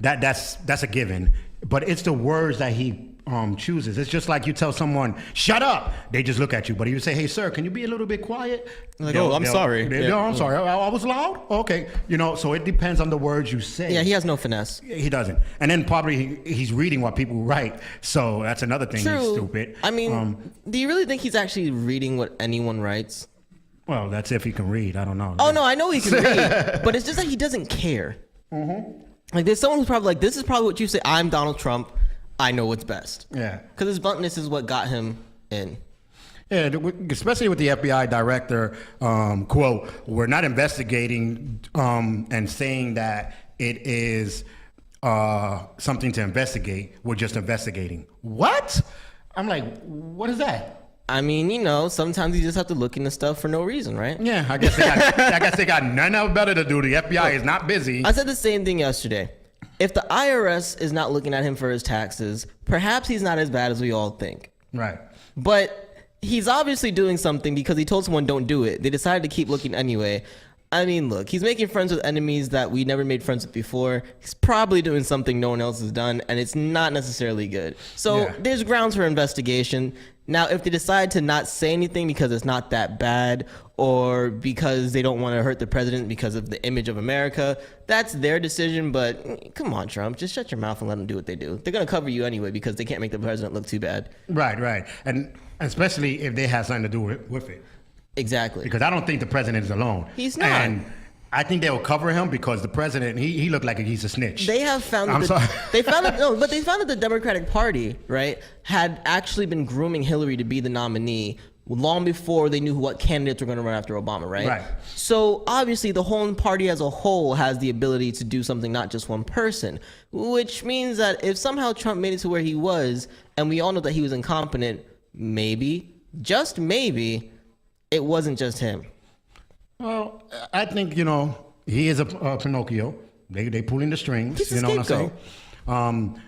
That's a given. But it's the words that he chooses. It's just like you tell someone, shut up. They just look at you. But you say, hey, sir, can you be a little bit quiet? Like, I'm sorry. No, I'm sorry. I was loud? Okay. So it depends on the words you say. Yeah, he has no finesse. He doesn't. And then probably he's reading what people write. So that's another thing. True. He's stupid. I mean, do you really think he's actually reading what anyone writes? Well, that's if he can read. I don't know. Oh, no, I know he can read. But it's just that he doesn't care. Mm-hmm. Like, there's someone who's probably like, this is probably what you say. I'm Donald Trump. I know what's best. Yeah. Because his bluntness is what got him in. Yeah, especially with the FBI director, quote, we're not investigating and saying that it is something to investigate. We're just investigating. What? I'm like, what is that? I mean, sometimes you just have to look into stuff for no reason, right? Yeah, I guess they got nothing else better to do. The FBI is not busy. I said the same thing yesterday. If the IRS is not looking at him for his taxes, perhaps he's not as bad as we all think. Right. But he's obviously doing something because he told someone don't do it. They decided to keep looking anyway. I mean, look, he's making friends with enemies that we never made friends with before. He's probably doing something no one else has done, and it's not necessarily good. So there's grounds for investigation. Now, if they decide to not say anything because it's not that bad, or because they don't want to hurt the president because of the image of America, that's their decision. But come on, Trump, just shut your mouth and let them do what they do. They're going to cover you anyway because they can't make the president look too bad. Right. And especially if they have something to do with it. Exactly. Because I don't think the president is alone. He's not. And I think they will cover him because the president, he looked like he's a snitch. They have found that they found that the Democratic Party, right, had actually been grooming Hillary to be the nominee long before they knew what candidates were going to run after Obama, right? Right. So obviously the whole party as a whole has the ability to do something, not just one person, which means that if somehow Trump made it to where he was, and we all know that he was incompetent, maybe, just maybe, it wasn't just him. Well, I think, he is a Pinocchio. They pulling the strings, He's you know what I'm saying?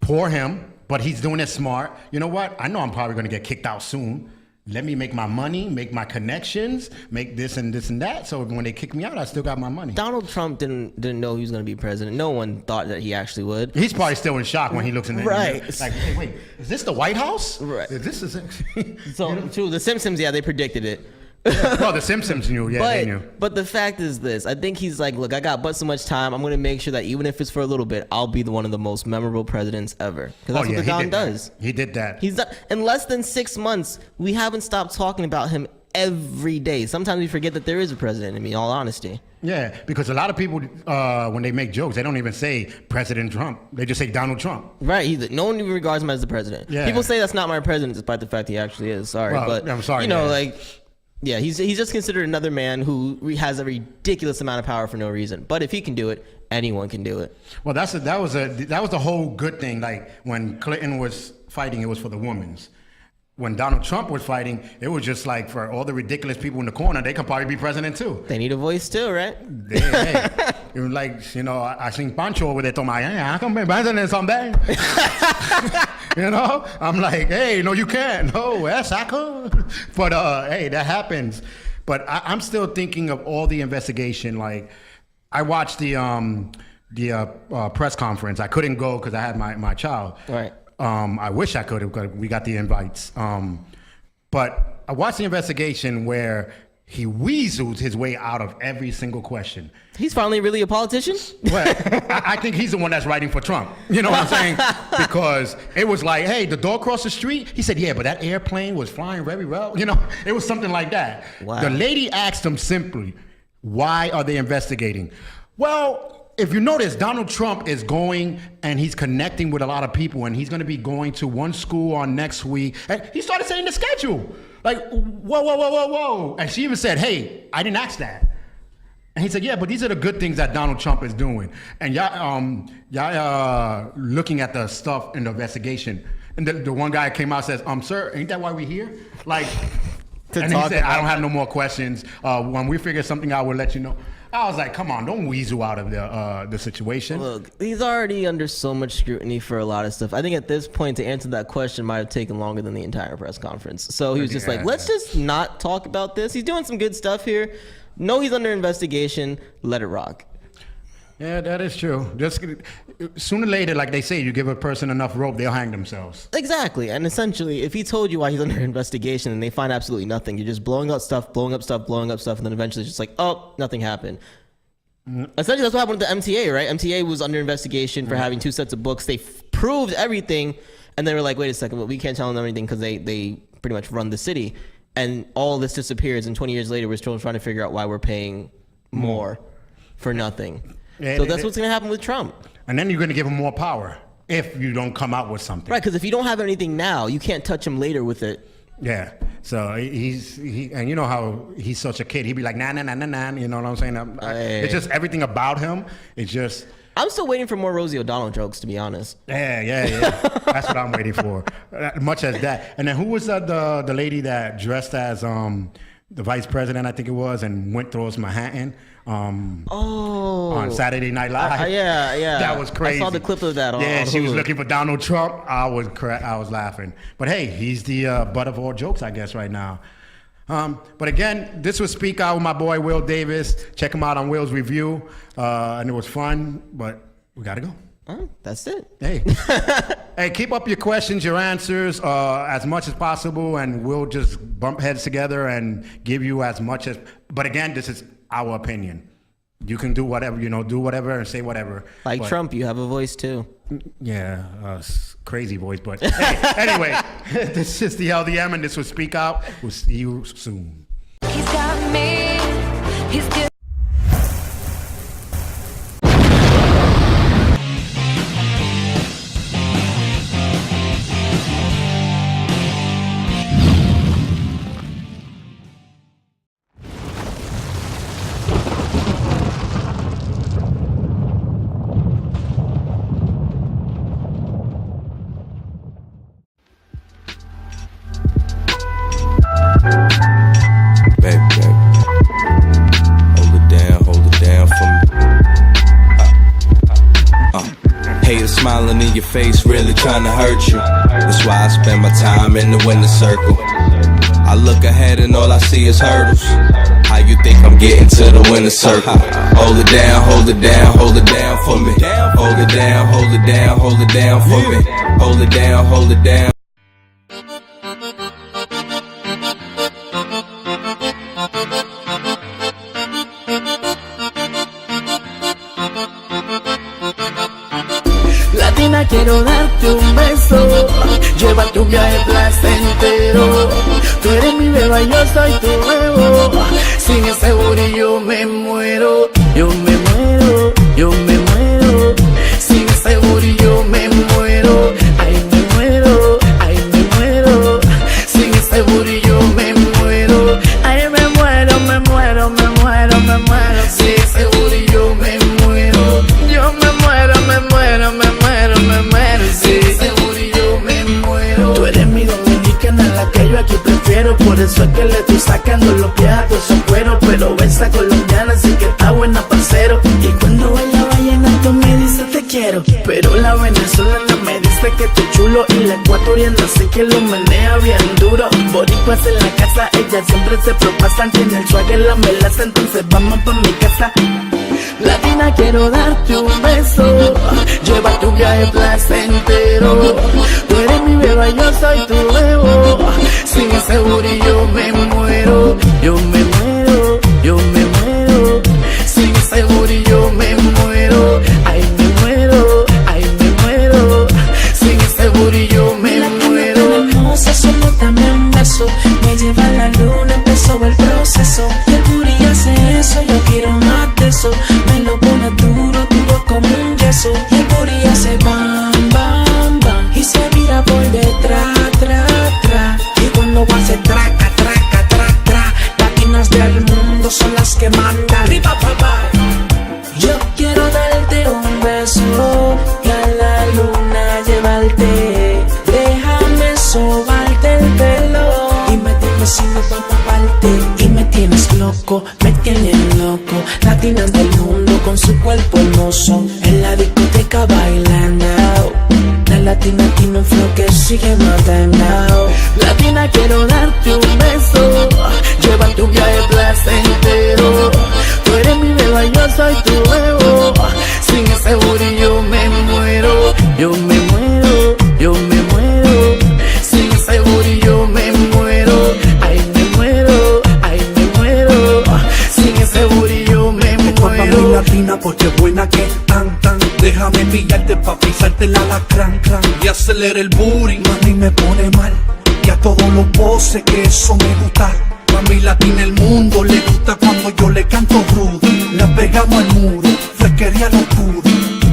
Poor him, but he's doing it smart. You know what? I know I'm probably going to get kicked out soon. Let me make my money, make my connections, make this and this and that. So when they kick me out, I still got my money. Donald Trump didn't know he was going to be president. No one thought that he actually would. He's probably still in shock when he looks in the right. Like, hey, wait, is this the White House? Right. This is so true. The Simpsons, they predicted it. Well, the Simpsons knew. Yeah, they knew. But the fact is this. I think he's like, look, I got but so much time. I'm going to make sure that even if it's for a little bit, I'll be one of the most memorable presidents ever. Because that's what the Don does. He did that. He's done. In less than 6 months, we haven't stopped talking about him every day. Sometimes we forget that there is a president, in all honesty. Yeah, because a lot of people, when they make jokes, they don't even say President Trump. They just say Donald Trump. Right. No one even regards him as the president. Yeah. People say that's not my president, despite the fact he actually is. Sorry. Well, but, I'm sorry. Yeah, he's just considered another man who has a ridiculous amount of power for no reason. But if he can do it, anyone can do it. Well, that was the whole good thing. Like when Clinton was fighting, it was for the women's. When Donald Trump was fighting, it was just like for all the ridiculous people in the corner, they could probably be president too. They need a voice too, right? Hey, it was like, I seen Pancho over there talking about, hey, I can be president someday. I'm like, hey, no, you can't. No, yes, I could. But hey, that happens. But I'm still thinking of all the investigation. Like, I watched the press conference. I couldn't go because I had my child. Right. I wish I could have, because we got the invites. But I watched the investigation where he weaseled his way out of every single question. He's finally really a politician? Well, I think he's the one that's writing for Trump. You know what I'm saying? Because it was like, hey, the door across the street? He said, yeah, but that airplane was flying very well. It was something like that. Wow. The lady asked him simply, why are they investigating? Well, if you notice, Donald Trump is going and he's connecting with a lot of people, and he's going to be going to one school on next week. And he started saying the schedule. Like, whoa. And she even said, hey, I didn't ask that. And he said, yeah, but these are the good things that Donald Trump is doing. And y'all looking at the stuff in the investigation. And the one guy came out and says, sir, ain't that why we're here? Like, and he said, I don't have no more questions. When we figure something out, we'll let you know. I was like, come on, don't weasel out of the situation. Look, he's already under so much scrutiny for a lot of stuff. I think at this point, to answer that question might have taken longer than the entire press conference. So he was just like, let's just not talk about this. He's doing some good stuff here. No, he's under investigation. Let it rock. Yeah, that is true. Just sooner or later, like they say, you give a person enough rope, they'll hang themselves. Exactly. And essentially, if he told you why he's under investigation and they find absolutely nothing, you're just blowing up stuff, and then eventually it's just like, oh, nothing happened. Essentially, that's what happened with the MTA, right? MTA was under investigation for having 2 sets of books. They proved everything, and they were like, wait a second, but we can't tell them anything because they pretty much run the city. And all this disappears, and 20 years later, we're still trying to figure out why we're paying more for nothing. So that's what's going to happen with Trump. And then you're going to give him more power if you don't come out with something. Right, because if you don't have anything now, you can't touch him later with it. Yeah. So and you know how he's such a kid. He'd be like, nah, you know what I'm saying? It's just everything about him. It's just... I'm still waiting for more Rosie O'Donnell jokes, to be honest. Yeah. That's what I'm waiting for. Much as that. And then who was the lady that dressed as the vice president, I think it was, and went towards Manhattan on Saturday Night Live? Yeah. That was crazy. I saw the clip of that. Yeah, she was looking for Donald Trump. I was laughing. But hey, he's the butt of all jokes, I guess, right now. But again, this was Speak Out with my boy Will Davis. Check him out on Will's Review. And it was fun, but we got to go. That's it. Hey. Hey, keep up your questions, your answers as much as possible, and we'll just bump heads together and give you as much as... But again, this is our opinion. You can do whatever, do whatever and say whatever. Like Trump, you have a voice too. Yeah, crazy voice. But hey, anyway, this is the LDM, and this was Speak Out. We'll see you soon. He's got me. He's good. Smiling in your face, really trying to hurt you. That's why I spend my time in the winner's circle. I look ahead and all I see is hurdles. How you think I'm getting to the winner's circle? Hold it down, hold it down, hold it down for me. Hold it down, hold it down, hold it down for me. Hold it down, hold it down. Quiero darte un beso, llévate un viaje placentero. Tú eres mi beba y yo soy tu bebo. Sin ese booty yo me muero, yo me muero, yo me muero. Sin ese booty yo me muero, ay me muero, ay me muero. Sin ese booty yo me muero, ay me muero, me muero, me muero, me muero. Sin ese booty yo me muero, yo me muero, me muero, me muero, me muero. Sí, seguro yo me muero. Tú eres mi dominicana, la que yo aquí prefiero. Por eso es que le estoy sacando los pies a todos esos cueros. Pero esa colombiana sí que está buena, parcero. Y cuando baila vallenato me dice te quiero. Pero la venezolana me dice que estoy chulo. Y la ecuatoriana sí que lo menea bien duro. Boricuas en la casa, ellas siempre se propasan. Tiene el swag en la melaza, entonces vamos pa' mi casa. Latina, quiero darte un beso, llévate un viaje placentero. Tú eres mi beba y yo soy tu bebo. Sin ese booty yo me muero, yo me muero, yo me muero. Sin ese booty yo me muero, ay me muero, ay me muero. Sin ese booty yo me muero. Hermosa, solo dame un beso, me lleva a la luna, empezó el proceso. El booty hace eso, yo quiero más de eso. Me lo pone duro, duro loco, me tienen loco. Latinas del mundo con su cuerpo hermoso, en la discoteca bailando. La latina tiene un flow que sigue matando. Latina, quiero darte un beso, llevarte un viaje placentero. Tú eres mi beba, yo soy tu bebo. Sin ese booty yo me muero. Yo me muero, yo me muero. Sin ese booty yo me muero. Ay, me muero, ay, me muero. Sin ese booty yo me muero. Mi latina porque buena que tan. Déjame pillarte pa' pisarte la cran y acelera el booty. Mami me pone mal y a todos los poses que eso me gusta. Mami latina el mundo le gusta cuando yo le canto rudy. La pegamos al muro, fresquería no pudo.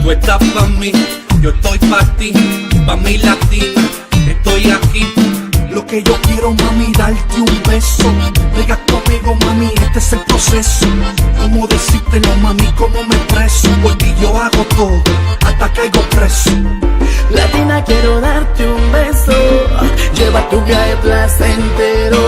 Tú estás pa' mí, yo estoy pa' ti. Pa' mi latina, estoy aquí. Lo que yo quiero, mami, darte un beso. Pega conmigo, mami, este es el proceso. ¿Cómo decírtelo, mami, cómo me expreso? Porque yo hago todo, hasta caigo preso. Latina, quiero darte un beso, llévate un viaje placentero.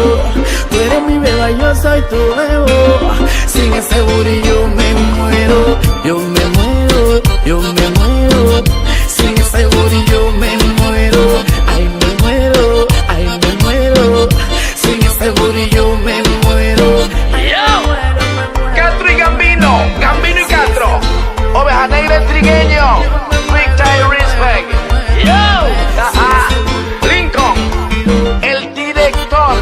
Tú eres mi beba, yo soy tu bebo. Sin ese booty yo me muero. Yo me muero, yo me muero. Sin ese booty yo me muero. Ay, me muero, ay, me muero. Sin ese booty yo me muero. Ay, Castro y Gambino, Gambino y Castro, Oveja Negra el Trigueño, Big Time Respect. Yo, Lincoln, el director,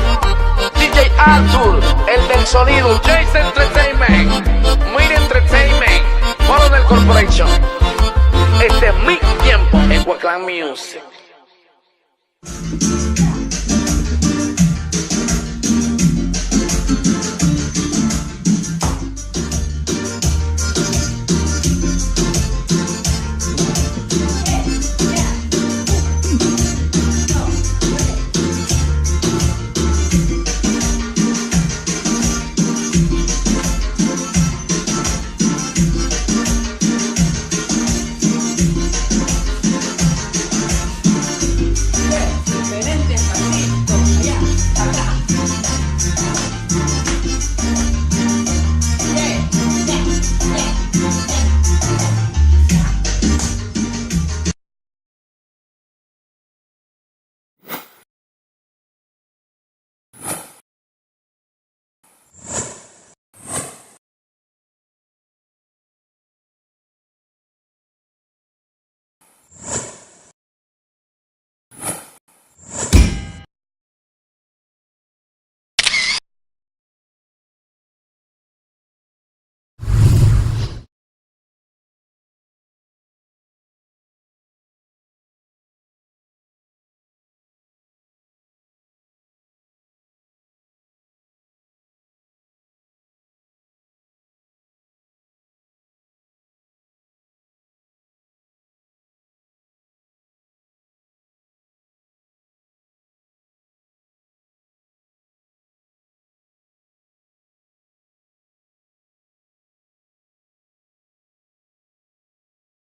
DJ Arthur, el del sonido, Jason Entertainment, Muy Entertainment, Model Corporation. Este es mi tiempo en Guaclan Music.